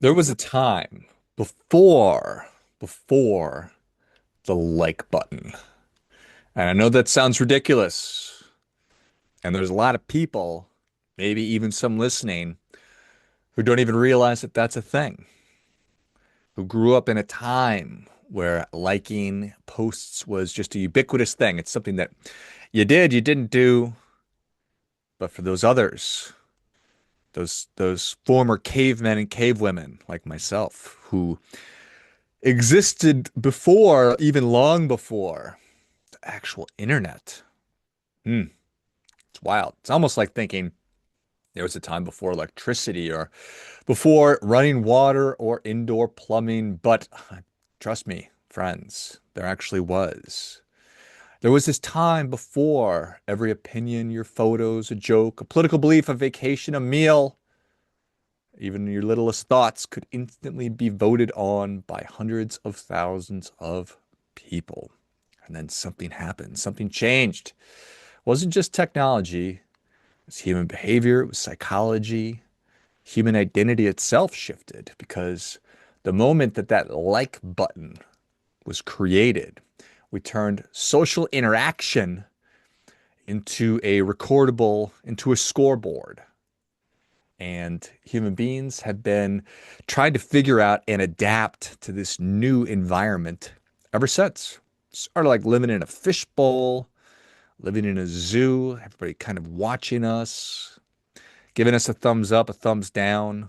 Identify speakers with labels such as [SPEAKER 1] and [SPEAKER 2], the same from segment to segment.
[SPEAKER 1] There was a time before the like button. And I know that sounds ridiculous. And there's a lot of people, maybe even some listening, who don't even realize that that's a thing, who grew up in a time where liking posts was just a ubiquitous thing. It's something that you did, you didn't do, but for those others, those former cavemen and cavewomen like myself who existed before, even long before the actual internet. Hmm, it's wild. It's almost like thinking there was a time before electricity or before running water or indoor plumbing. But trust me, friends, there actually was. There was this time before every opinion, your photos, a joke, a political belief, a vacation, a meal, even your littlest thoughts could instantly be voted on by hundreds of thousands of people. And then something happened, something changed. It wasn't just technology, it was human behavior, it was psychology. Human identity itself shifted because the moment that that like button was created, we turned social interaction into a recordable, into a scoreboard. And human beings have been trying to figure out and adapt to this new environment ever since. Started like living in a fishbowl, living in a zoo, everybody kind of watching us, giving us a thumbs up, a thumbs down,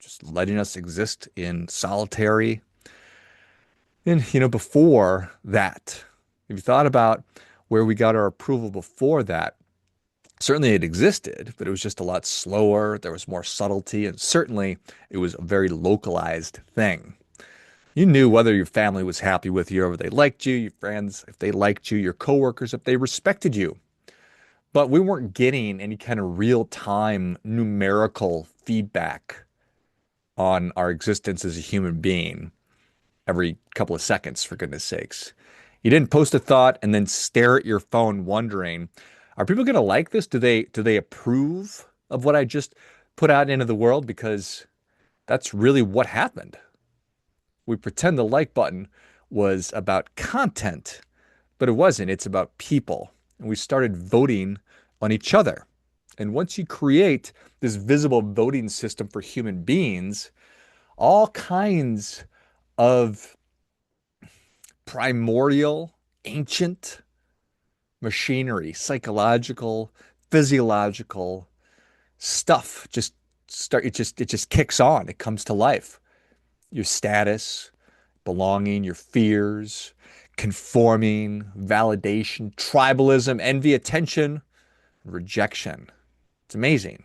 [SPEAKER 1] just letting us exist in solitary. And, before that, if you thought about where we got our approval before that, certainly it existed, but it was just a lot slower. There was more subtlety, and certainly it was a very localized thing. You knew whether your family was happy with you, or they liked you, your friends, if they liked you, your coworkers, if they respected you. But we weren't getting any kind of real-time numerical feedback on our existence as a human being every couple of seconds, for goodness sakes. You didn't post a thought and then stare at your phone wondering, are people going to like this? Do they approve of what I just put out into the world? Because that's really what happened. We pretend the like button was about content, but it wasn't. It's about people. And we started voting on each other. And once you create this visible voting system for human beings, all kinds of primordial, ancient machinery, psychological, physiological stuff just kicks on. It comes to life. Your status, belonging, your fears, conforming, validation, tribalism, envy, attention, rejection. It's amazing.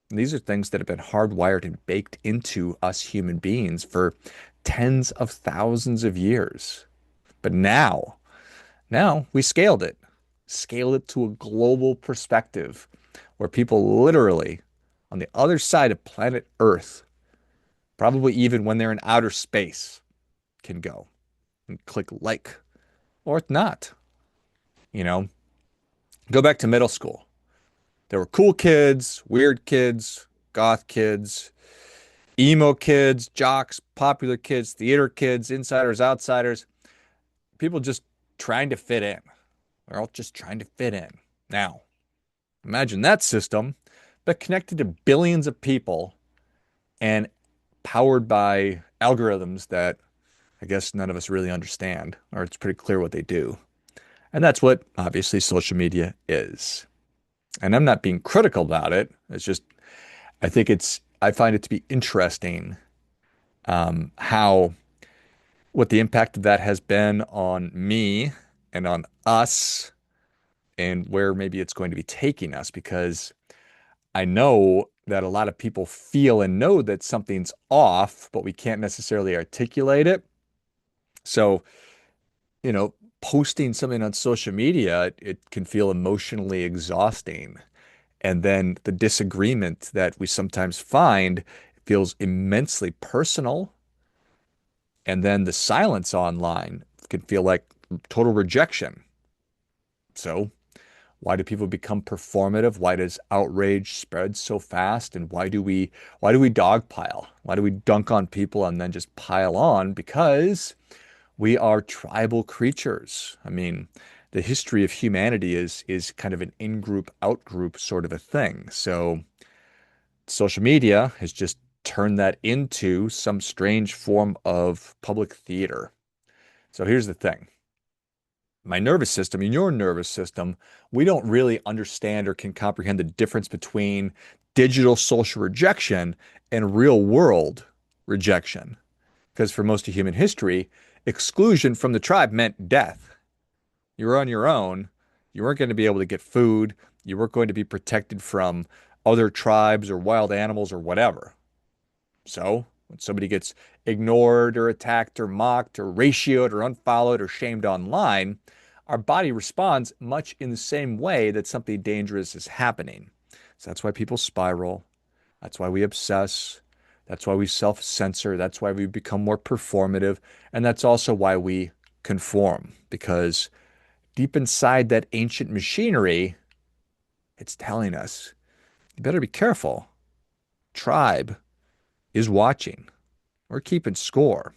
[SPEAKER 1] And these are things that have been hardwired and baked into us human beings for tens of thousands of years. But now we scaled it to a global perspective where people literally on the other side of planet Earth, probably even when they're in outer space, can go and click like or not. You know, go back to middle school. There were cool kids, weird kids, goth kids, emo kids, jocks, popular kids, theater kids, insiders, outsiders, people just trying to fit in. They're all just trying to fit in. Now, imagine that system, but connected to billions of people and powered by algorithms that I guess none of us really understand, or it's pretty clear what they do. And that's what obviously social media is. And I'm not being critical about it. It's just, I find it to be interesting how, what the impact of that has been on me and on us and where maybe it's going to be taking us because I know that a lot of people feel and know that something's off, but we can't necessarily articulate it. So, you know, posting something on social media, it can feel emotionally exhausting. And then the disagreement that we sometimes find feels immensely personal. And then the silence online can feel like total rejection. So, Why do people become performative? Why does outrage spread so fast? And why do we dogpile? Why do we dunk on people and then just pile on? Because we are tribal creatures. I mean, the history of humanity is kind of an in-group, out-group sort of a thing. So social media has just turned that into some strange form of public theater. So here's the thing. My nervous system and your nervous system, we don't really understand or can comprehend the difference between digital social rejection and real world rejection. Because for most of human history, exclusion from the tribe meant death. You were on your own. You weren't going to be able to get food. You weren't going to be protected from other tribes or wild animals or whatever. So when somebody gets ignored or attacked or mocked or ratioed or unfollowed or shamed online, our body responds much in the same way that something dangerous is happening. So that's why people spiral. That's why we obsess. That's why we self-censor. That's why we become more performative. And that's also why we conform, because deep inside that ancient machinery, it's telling us, you better be careful. Tribe is watching. We're keeping score.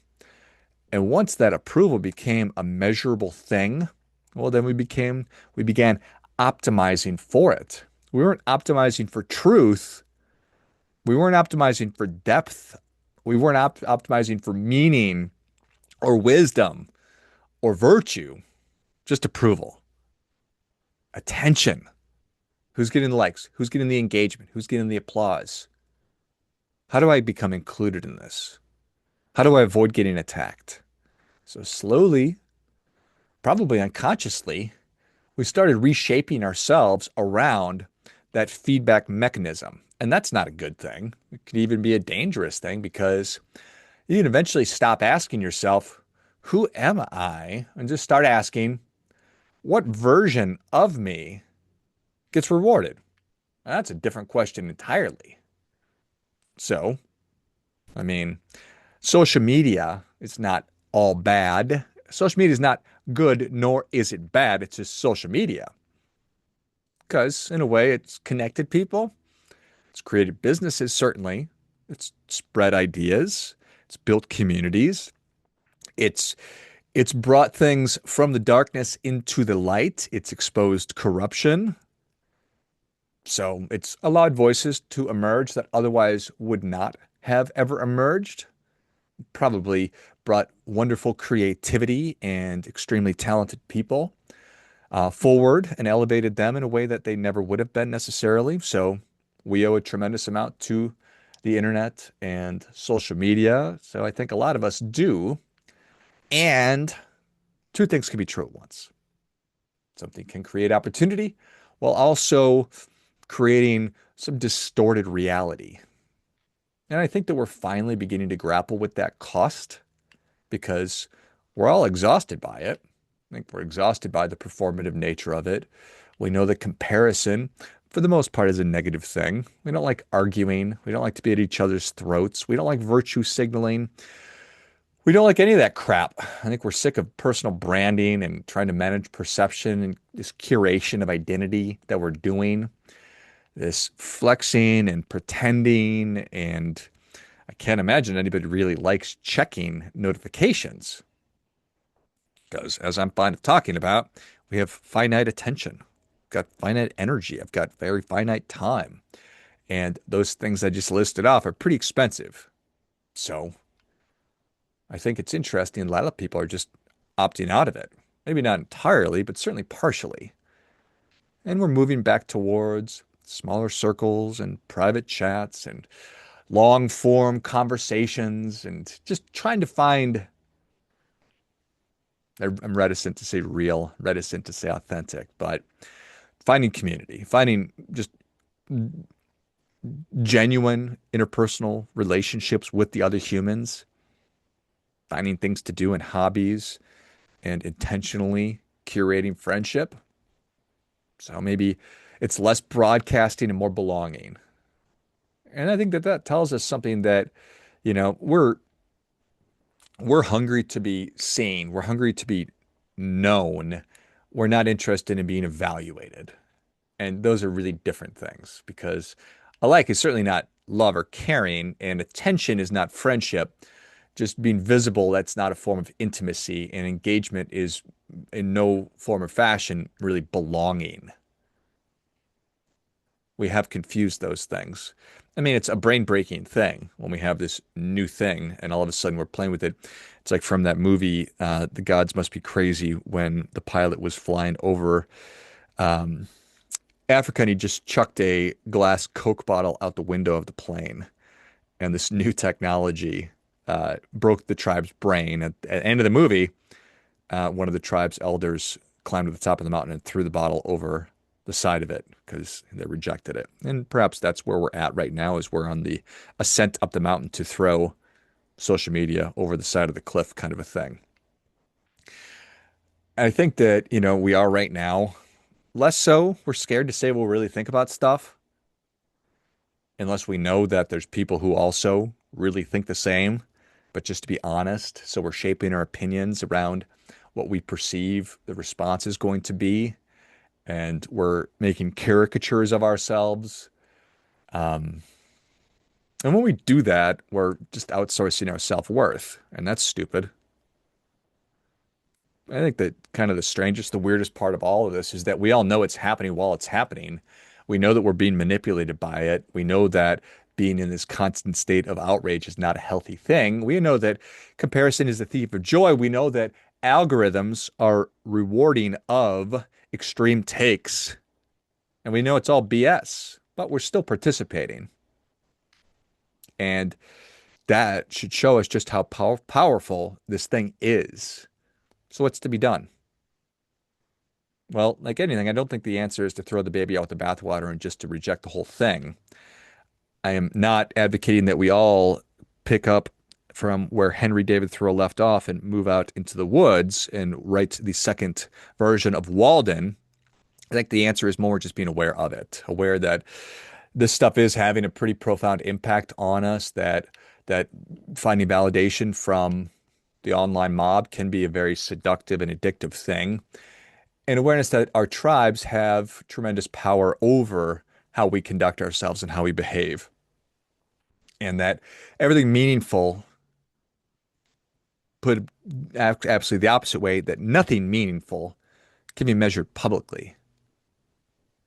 [SPEAKER 1] And once that approval became a measurable thing, well, then we began optimizing for it. We weren't optimizing for truth. We weren't optimizing for depth. We weren't optimizing for meaning or wisdom or virtue, just approval, attention. Who's getting the likes? Who's getting the engagement? Who's getting the applause? How do I become included in this? How do I avoid getting attacked? So slowly, probably unconsciously, we started reshaping ourselves around that feedback mechanism. And that's not a good thing. It could even be a dangerous thing because you can eventually stop asking yourself, who am I? And just start asking, what version of me gets rewarded? That's a different question entirely. So, I mean, social media is not all bad. Social media is not good, nor is it bad. It's just social media. Because, in a way, it's connected people, it's created businesses, certainly, it's spread ideas, it's built communities, it's it's brought things from the darkness into the light, it's exposed corruption. So it's allowed voices to emerge that otherwise would not have ever emerged. Probably brought wonderful creativity and extremely talented people forward and elevated them in a way that they never would have been necessarily. So we owe a tremendous amount to the internet and social media. So I think a lot of us do. And two things can be true at once. Something can create opportunity while also creating some distorted reality. And I think that we're finally beginning to grapple with that cost because we're all exhausted by it. I think we're exhausted by the performative nature of it. We know that comparison, for the most part, is a negative thing. We don't like arguing. We don't like to be at each other's throats. We don't like virtue signaling. We don't like any of that crap. I think we're sick of personal branding and trying to manage perception and this curation of identity that we're doing, this flexing and pretending. And I can't imagine anybody really likes checking notifications. Because as I'm fond of talking about, we have finite attention, I've got finite energy, I've got very finite time. And those things I just listed off are pretty expensive. So I think it's interesting. A lot of people are just opting out of it. Maybe not entirely, but certainly partially. And we're moving back towards smaller circles and private chats and long form conversations and just trying to find, I'm reticent to say real, reticent to say authentic, but finding community, finding just genuine interpersonal relationships with the other humans, finding things to do and hobbies, and intentionally curating friendship. So maybe it's less broadcasting and more belonging. And I think that that tells us something that, you know, we're hungry to be seen. We're hungry to be known. We're not interested in being evaluated. And those are really different things because a like is certainly not love or caring, and attention is not friendship. Just being visible, that's not a form of intimacy, and engagement is in no form or fashion really belonging. We have confused those things. I mean, it's a brain-breaking thing when we have this new thing and all of a sudden we're playing with it. It's like from that movie, The Gods Must Be Crazy, when the pilot was flying over um, Africa and he just chucked a glass Coke bottle out the window of the plane. And this new technology broke the tribe's brain. At the end of the movie, one of the tribe's elders climbed to the top of the mountain and threw the bottle over the side of it because they rejected it. And perhaps that's where we're at right now, is we're on the ascent up the mountain to throw social media over the side of the cliff kind of a thing. I think that, we are right now. Less so. We're scared to say what we really think about stuff unless we know that there's people who also really think the same. But just to be honest, so we're shaping our opinions around what we perceive the response is going to be, and we're making caricatures of ourselves. Um, and when we do that, we're just outsourcing our self-worth, and that's stupid. I think that kind of the strangest, the weirdest part of all of this is that we all know it's happening while it's happening. We know that we're being manipulated by it. We know that being in this constant state of outrage is not a healthy thing. We know that comparison is the thief of joy. We know that algorithms are rewarding of extreme takes. And we know it's all BS, but we're still participating. And that should show us just how powerful this thing is. So what's to be done? Well, like anything, I don't think the answer is to throw the baby out with the bathwater and just to reject the whole thing. I am not advocating that we all pick up from where Henry David Thoreau left off and move out into the woods and write the second version of Walden. I think the answer is more just being aware of it, aware that this stuff is having a pretty profound impact on us, that finding validation from the online mob can be a very seductive and addictive thing, and awareness that our tribes have tremendous power over how we conduct ourselves and how we behave, and that everything meaningful, put absolutely the opposite way, that nothing meaningful can be measured publicly,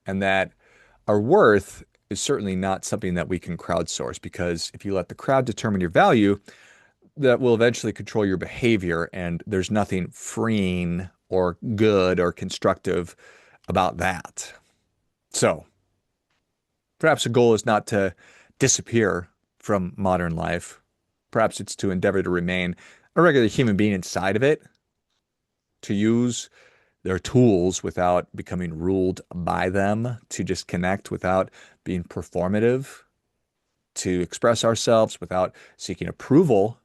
[SPEAKER 1] and that our worth is certainly not something that we can crowdsource, because if you let the crowd determine your value, that will eventually control your behavior, and there's nothing freeing or good or constructive about that. So perhaps the goal is not to disappear from modern life. Perhaps it's to endeavor to remain a regular human being inside of it, to use their tools without becoming ruled by them, to just connect without being performative, to express ourselves without seeking approval,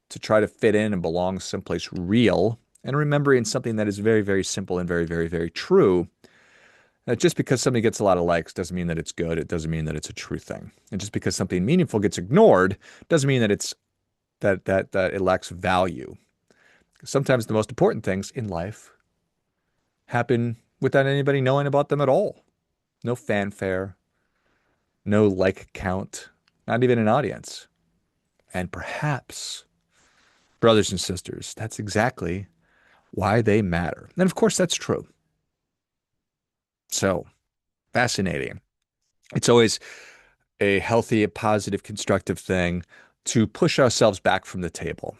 [SPEAKER 1] to try to fit in and belong someplace real, and remembering something that is very, very simple and very, very, very true. That just because something gets a lot of likes doesn't mean that it's good. It doesn't mean that it's a true thing. And just because something meaningful gets ignored doesn't mean that that it lacks value. Sometimes the most important things in life happen without anybody knowing about them at all. No fanfare, no like count, not even an audience. And perhaps, brothers and sisters, that's exactly why they matter. And of course, that's true. So fascinating. It's always a healthy, positive, constructive thing to push ourselves back from the table,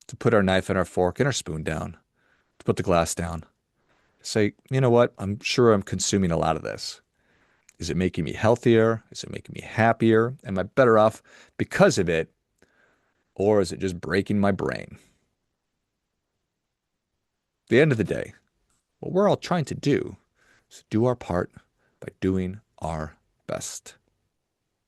[SPEAKER 1] to put our knife and our fork and our spoon down, to put the glass down. Say, you know what? I'm sure I'm consuming a lot of this. Is it making me healthier? Is it making me happier? Am I better off because of it? Or is it just breaking my brain? At the end of the day, what we're all trying to do is do our part by doing our best.